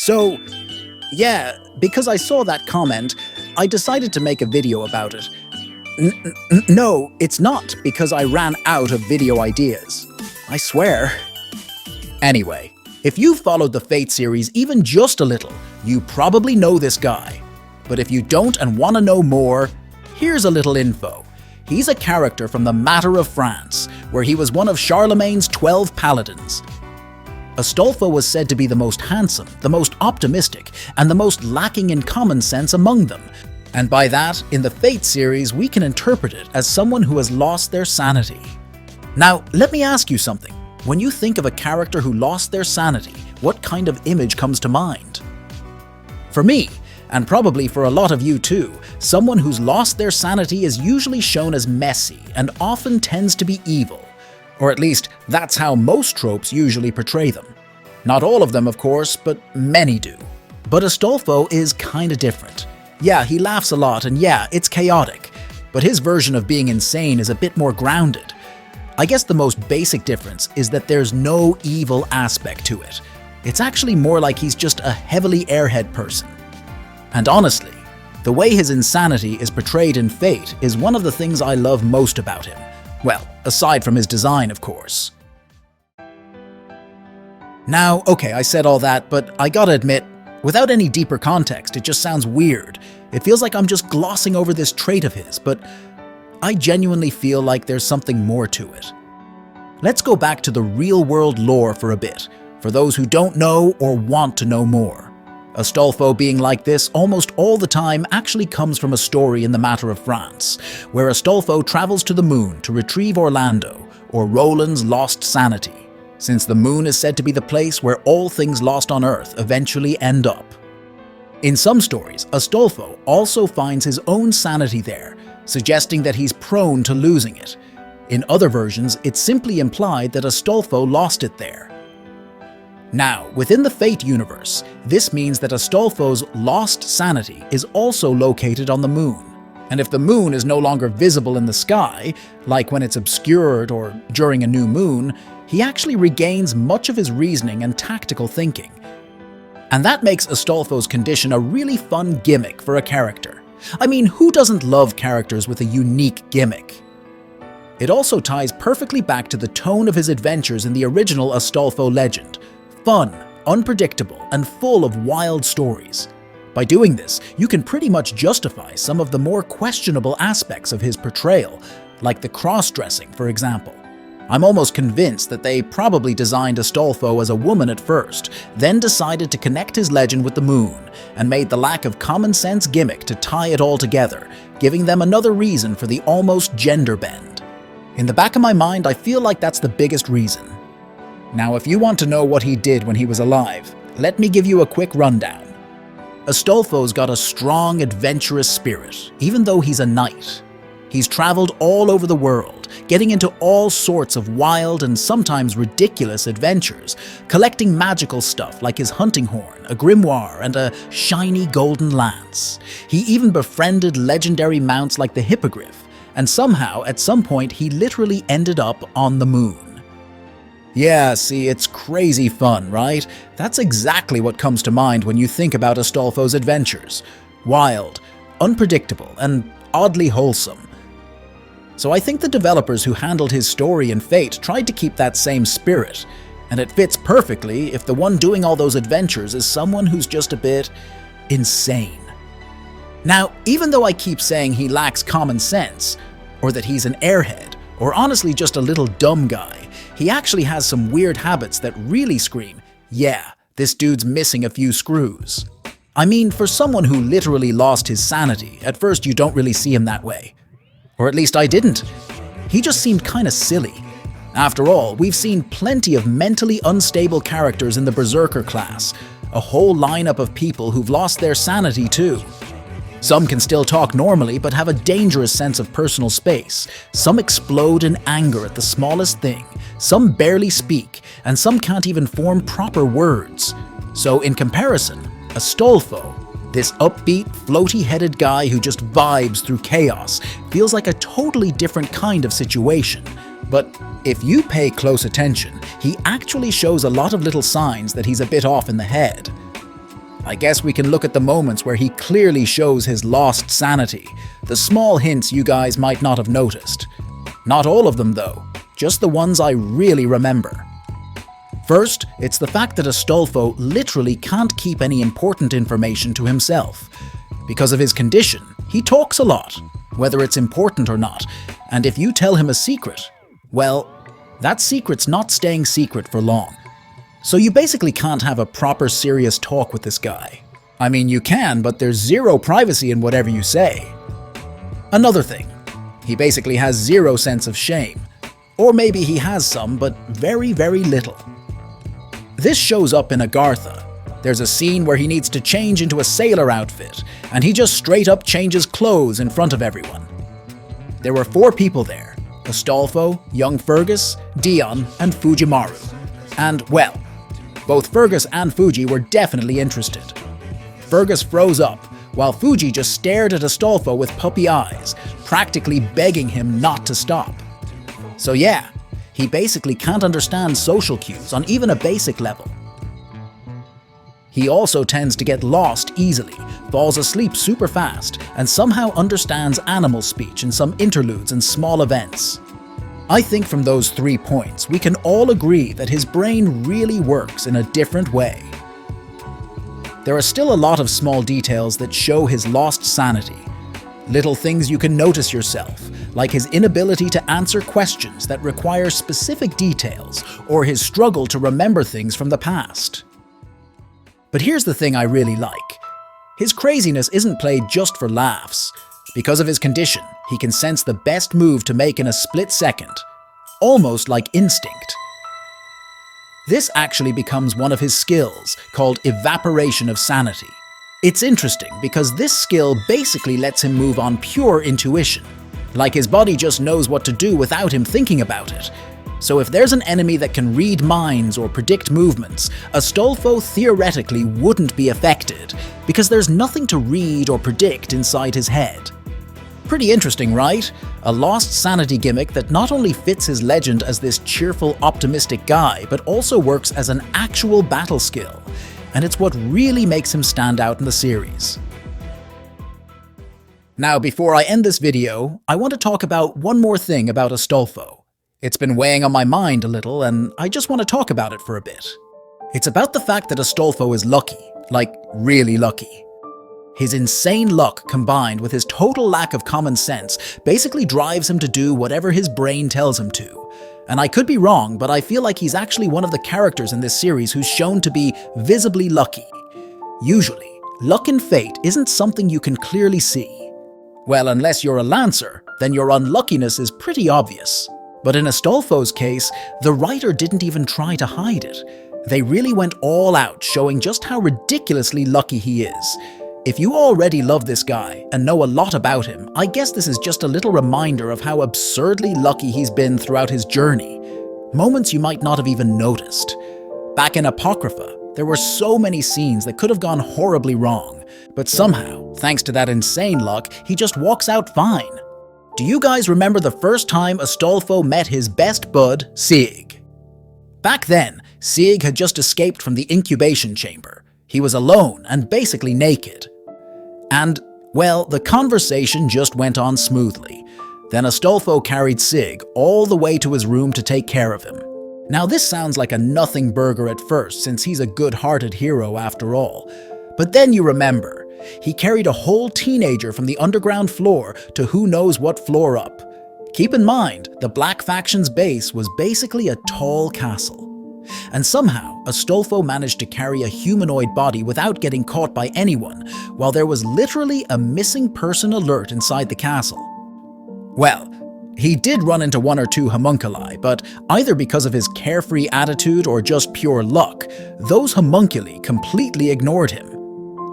So, yeah, because I saw that comment, I decided to make a video about it. No, it's not because I ran out of video ideas. I swear. Anyway, if you've followed the Fate series even just a little, you probably know this guy. But if you don't and want to know more, here's a little info. He's a character from the Matter of France, where he was one of Charlemagne's 12 paladins. Astolfo was said to be the most handsome, the most optimistic, and the most lacking in common sense among them. And by that, in the Fate series, we can interpret it as someone who has lost their sanity. Now, let me ask you something. When you think of a character who lost their sanity, what kind of image comes to mind? For me, and probably for a lot of you too, someone who's lost their sanity is usually shown as messy and often tends to be evil. Or at least, that's how most tropes usually portray them. Not all of them, of course, but many do. But Astolfo is kinda different. Yeah, he laughs a lot, and yeah, it's chaotic. But his version of being insane is a bit more grounded. I guess the most basic difference is that there's no evil aspect to it. It's actually more like he's just a heavily airhead person. And honestly, the way his insanity is portrayed in Fate is one of the things I love most about him. Well, aside from his design, of course. Now, okay, I said all that, but I gotta admit, without any deeper context, it just sounds weird. It feels like I'm just glossing over this trait of his, but I genuinely feel like there's something more to it. Let's go back to the real-world lore for a bit, for those who don't know or want to know more. Astolfo being like this almost all the time actually comes from a story in the Matter of France, where Astolfo travels to the moon to retrieve Orlando, or Roland's lost sanity, since the moon is said to be the place where all things lost on Earth eventually end up. In some stories, Astolfo also finds his own sanity there, suggesting that he's prone to losing it. In other versions, it's simply implied that Astolfo lost it there. Now, within the Fate universe, this means that Astolfo's lost sanity is also located on the moon. And if the moon is no longer visible in the sky, like when it's obscured or during a new moon, he actually regains much of his reasoning and tactical thinking. And that makes Astolfo's condition a really fun gimmick for a character. I mean, who doesn't love characters with a unique gimmick? It also ties perfectly back to the tone of his adventures in the original Astolfo legend. Fun, unpredictable, and full of wild stories. By doing this, you can pretty much justify some of the more questionable aspects of his portrayal, like the cross-dressing, for example. I'm almost convinced that they probably designed Astolfo as a woman at first, then decided to connect his legend with the moon, and made the lack of common sense gimmick to tie it all together, giving them another reason for the almost gender bend. In the back of my mind, I feel like that's the biggest reason. Now, if you want to know what he did when he was alive, let me give you a quick rundown. Astolfo's got a strong, adventurous spirit, even though he's a knight. He's traveled all over the world, getting into all sorts of wild and sometimes ridiculous adventures, collecting magical stuff like his hunting horn, a grimoire, and a shiny golden lance. He even befriended legendary mounts like the Hippogriff, and somehow, at some point, he literally ended up on the moon. Yeah, see, it's crazy fun, right? That's exactly what comes to mind when you think about Astolfo's adventures. Wild, unpredictable, and oddly wholesome. So I think the developers who handled his story in Fate tried to keep that same spirit, and it fits perfectly if the one doing all those adventures is someone who's just a bit insane. Now, even though I keep saying he lacks common sense, or that he's an airhead, or honestly just a little dumb guy, he actually has some weird habits that really scream, yeah, this dude's missing a few screws. I mean, for someone who literally lost his sanity, at first you don't really see him that way. Or at least I didn't. He just seemed kinda silly. After all, we've seen plenty of mentally unstable characters in the Berserker class, a whole lineup of people who've lost their sanity too. Some can still talk normally but have a dangerous sense of personal space. Some explode in anger at the smallest thing. Some barely speak, and some can't even form proper words. So in comparison, Astolfo, this upbeat, floaty-headed guy who just vibes through chaos, feels like a totally different kind of situation. But if you pay close attention, he actually shows a lot of little signs that he's a bit off in the head. I guess we can look at the moments where he clearly shows his lost sanity, the small hints you guys might not have noticed. Not all of them though, just the ones I really remember. First, it's the fact that Astolfo literally can't keep any important information to himself. Because of his condition, he talks a lot, whether it's important or not, and if you tell him a secret, well, that secret's not staying secret for long. So you basically can't have a proper serious talk with this guy. I mean, you can, but there's zero privacy in whatever you say. Another thing, he basically has zero sense of shame. Or maybe he has some, but very, very little. This shows up in Agartha. There's a scene where he needs to change into a sailor outfit, and he just straight up changes clothes in front of everyone. There were 4 people there: Astolfo, young Fergus, Dion, and Fujimaru. And, well, both Fergus and Fuji were definitely interested. Fergus froze up, while Fuji just stared at Astolfo with puppy eyes, practically begging him not to stop. So yeah, he basically can't understand social cues on even a basic level. He also tends to get lost easily, falls asleep super fast, and somehow understands animal speech in some interludes and small events. I think from those 3 points, we can all agree that his brain really works in a different way. There are still a lot of small details that show his lost sanity. Little things you can notice yourself, like his inability to answer questions that require specific details, or his struggle to remember things from the past. But here's the thing I really like. His craziness isn't played just for laughs. Because of his condition, he can sense the best move to make in a split second, almost like instinct. This actually becomes one of his skills, called evaporation of sanity. It's interesting because this skill basically lets him move on pure intuition, like his body just knows what to do without him thinking about it. So if there's an enemy that can read minds or predict movements, Astolfo theoretically wouldn't be affected, because there's nothing to read or predict inside his head. Pretty interesting, right? A lost sanity gimmick that not only fits his legend as this cheerful, optimistic guy, but also works as an actual battle skill. And it's what really makes him stand out in the series. Now, before I end this video, I want to talk about one more thing about Astolfo. It's been weighing on my mind a little, and I just want to talk about it for a bit. It's about the fact that Astolfo is lucky, like really lucky. His insane luck combined with his total lack of common sense basically drives him to do whatever his brain tells him to. And I could be wrong, but I feel like he's actually one of the characters in this series who's shown to be visibly lucky. Usually, luck and fate isn't something you can clearly see. Well, unless you're a Lancer, then your unluckiness is pretty obvious. But in Astolfo's case, the writer didn't even try to hide it. They really went all out, showing just how ridiculously lucky he is. If you already love this guy and know a lot about him, I guess this is just a little reminder of how absurdly lucky he's been throughout his journey. Moments you might not have even noticed. Back in Apocrypha, there were so many scenes that could have gone horribly wrong, but somehow, thanks to that insane luck, he just walks out fine. Do you guys remember the first time Astolfo met his best bud, Sig? Back then, Sig had just escaped from the incubation chamber. He was alone and basically naked. And, well, the conversation just went on smoothly. Then Astolfo carried Sig all the way to his room to take care of him. Now this sounds like a nothing burger at first, since he's a good-hearted hero after all. But then you remember, he carried a whole teenager from the underground floor to who knows what floor up. Keep in mind, the Black Faction's base was basically a tall castle. And somehow, Astolfo managed to carry a humanoid body without getting caught by anyone, while there was literally a missing person alert inside the castle. Well, he did run into 1 or 2 homunculi, but either because of his carefree attitude or just pure luck, those homunculi completely ignored him.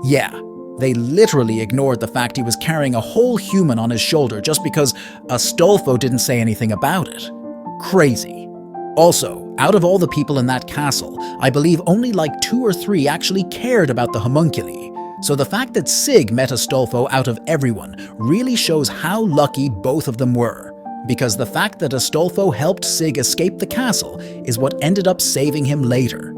Yeah, they literally ignored the fact he was carrying a whole human on his shoulder just because Astolfo didn't say anything about it. Crazy. Also, out of all the people in that castle, I believe only like 2 or 3 actually cared about the homunculi. So the fact that Sig met Astolfo out of everyone really shows how lucky both of them were. Because the fact that Astolfo helped Sig escape the castle is what ended up saving him later.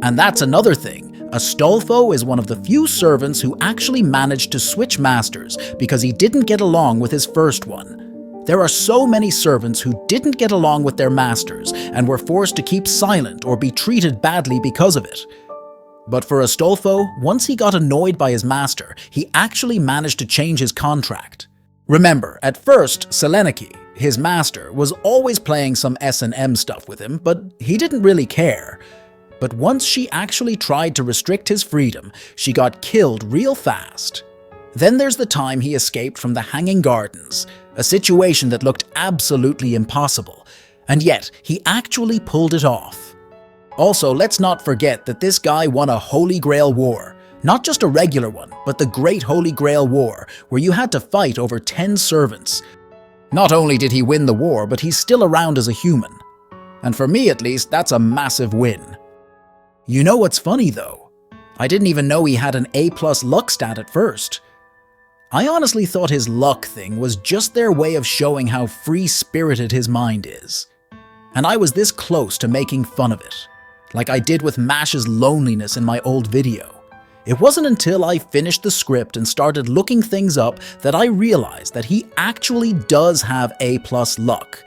And that's another thing, Astolfo is one of the few servants who actually managed to switch masters because he didn't get along with his first one. There are so many servants who didn't get along with their masters and were forced to keep silent or be treated badly because of it. But for Astolfo, once he got annoyed by his master, he actually managed to change his contract. Remember, at first, Sanity, his master, was always playing some S&M stuff with him, but he didn't really care. But once she actually tried to restrict his freedom, she got killed real fast. Then there's the time he escaped from the Hanging Gardens, a situation that looked absolutely impossible, and yet he actually pulled it off. Also, let's not forget that this guy won a Holy Grail war. Not just a regular one, but the Great Holy Grail War, where you had to fight over 10 servants. Not only did he win the war, but he's still around as a human. And for me at least, that's a massive win. You know what's funny though? I didn't even know he had an A+ luck stat at first. I honestly thought his luck thing was just their way of showing how free-spirited his mind is. And I was this close to making fun of it, like I did with Mash's loneliness in my old video. It wasn't until I finished the script and started looking things up that I realized that he actually does have A+ luck.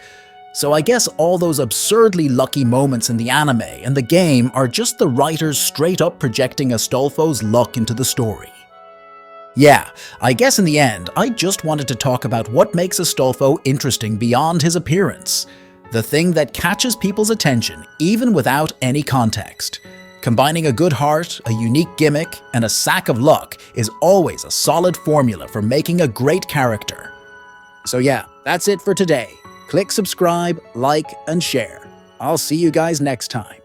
So I guess all those absurdly lucky moments in the anime and the game are just the writers straight up projecting Astolfo's luck into the story. Yeah, I guess in the end, I just wanted to talk about what makes Astolfo interesting beyond his appearance. The thing that catches people's attention even without any context. Combining a good heart, a unique gimmick, and a sack of luck is always a solid formula for making a great character. So yeah, that's it for today. Click subscribe, like, and share. I'll see you guys next time.